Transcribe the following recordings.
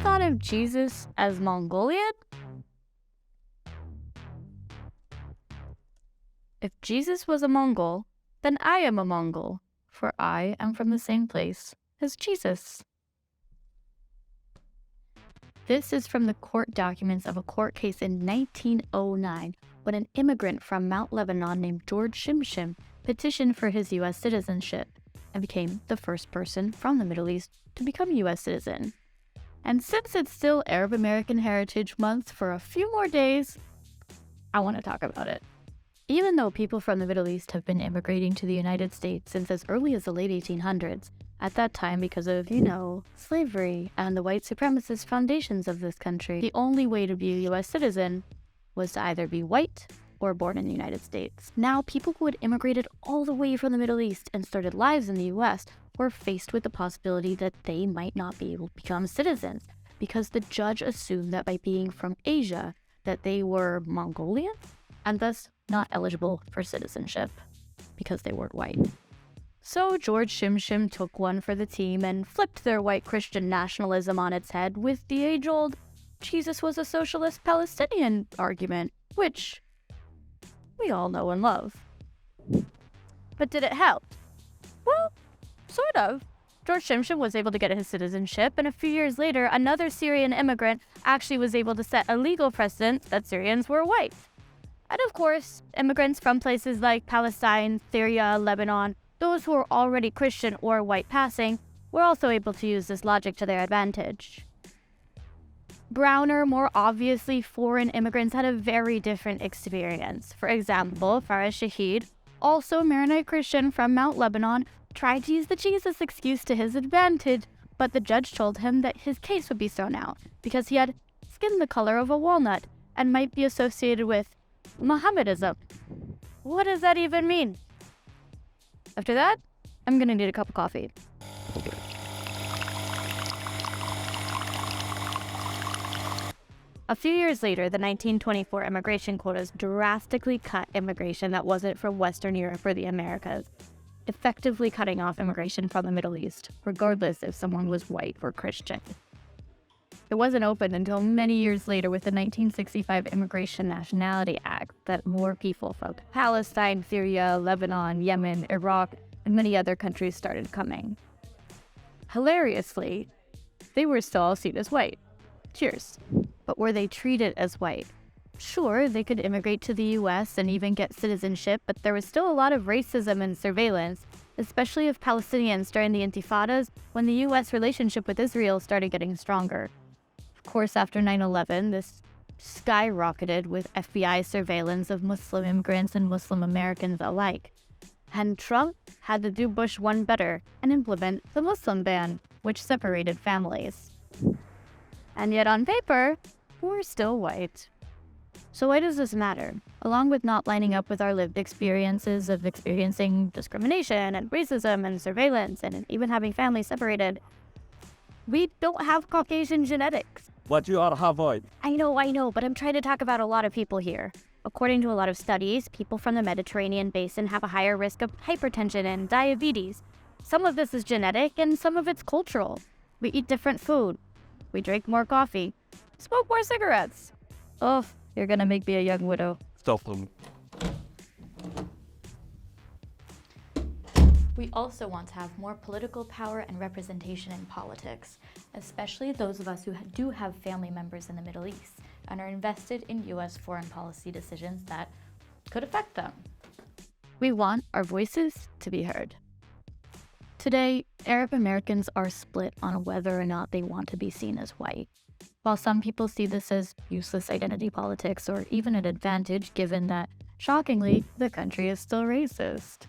thought of Jesus as Mongolian? If Jesus was a Mongol, then I am a Mongol, for I am from the same place as Jesus. This is from the court documents of a court case in 1909 when an immigrant from Mount Lebanon named George Shimshim petitioned for his U.S. citizenship and became the first person from the Middle East to become a U.S. citizen. And since it's still Arab American Heritage Month for a few more days, I want to talk about it. Even though people from the Middle East have been immigrating to the United States since as early as the late 1800s, at that time because of, slavery and the white supremacist foundations of this country, the only way to be a U.S. citizen was to either be white or born in the United States. Now, people who had immigrated all the way from the Middle East and started lives in the U.S. were faced with the possibility that they might not be able to become citizens because the judge assumed that by being from Asia, that they were Mongolian and thus not eligible for citizenship because they weren't white. So George Shimshim took one for the team and flipped their white Christian nationalism on its head with the age-old Jesus was a socialist Palestinian argument, which we all know and love. But did it help? Well, sort of. George Shimshim was able to get his citizenship, and a few years later, another Syrian immigrant actually was able to set a legal precedent that Syrians were white. And of course, immigrants from places like Palestine, Syria, Lebanon, those who were already Christian or white passing, were also able to use this logic to their advantage. Browner, more obviously foreign immigrants had a very different experience. For example, Farah Shahid, also a Maronite Christian from Mount Lebanon, tried to use the Jesus excuse to his advantage, but the judge told him that his case would be thrown out because he had skin the color of a walnut and might be associated with Mohammedanism. What does that even mean? After that, I'm gonna need a cup of coffee. A few years later, the 1924 immigration quotas drastically cut immigration that wasn't from Western Europe or the Americas, effectively cutting off immigration from the Middle East, regardless if someone was white or Christian. It wasn't opened until many years later with the 1965 Immigration Nationality Act that more people from Palestine, Syria, Lebanon, Yemen, Iraq, and many other countries started coming. Hilariously, they were still all seen as white. Cheers. But were they treated as white? Sure, they could immigrate to the U.S. and even get citizenship, but there was still a lot of racism and surveillance, especially of Palestinians during the Intifadas when the U.S. relationship with Israel started getting stronger. Of course, after 9/11, this skyrocketed with FBI surveillance of Muslim immigrants and Muslim Americans alike. And Trump had to do Bush 1 better and implement the Muslim ban, which separated families. And yet on paper, we're still white. So why does this matter? Along with not lining up with our lived experiences of experiencing discrimination and racism and surveillance and even having families separated, we don't have Caucasian genetics. But you are half white. I know, but I'm trying to talk about a lot of people here. According to a lot of studies, people from the Mediterranean basin have a higher risk of hypertension and diabetes. Some of this is genetic and some of it's cultural. We eat different food. We drink more coffee. Smoke more cigarettes. Oh, you're gonna make me a young widow. Stop them. We also want to have more political power and representation in politics, especially those of us who do have family members in the Middle East and are invested in U.S. foreign policy decisions that could affect them. We want our voices to be heard. Today, Arab Americans are split on whether or not they want to be seen as white. While some people see this as useless identity politics or even an advantage given that, shockingly, the country is still racist.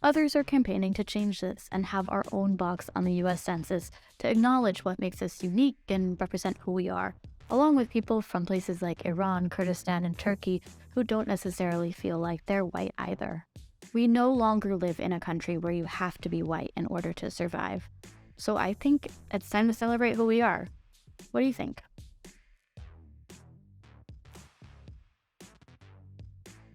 Others are campaigning to change this and have our own box on the U.S. Census to acknowledge what makes us unique and represent who we are, along with people from places like Iran, Kurdistan, and Turkey who don't necessarily feel like they're white either. We no longer live in a country where you have to be white in order to survive. So I think it's time to celebrate who we are. What do you think?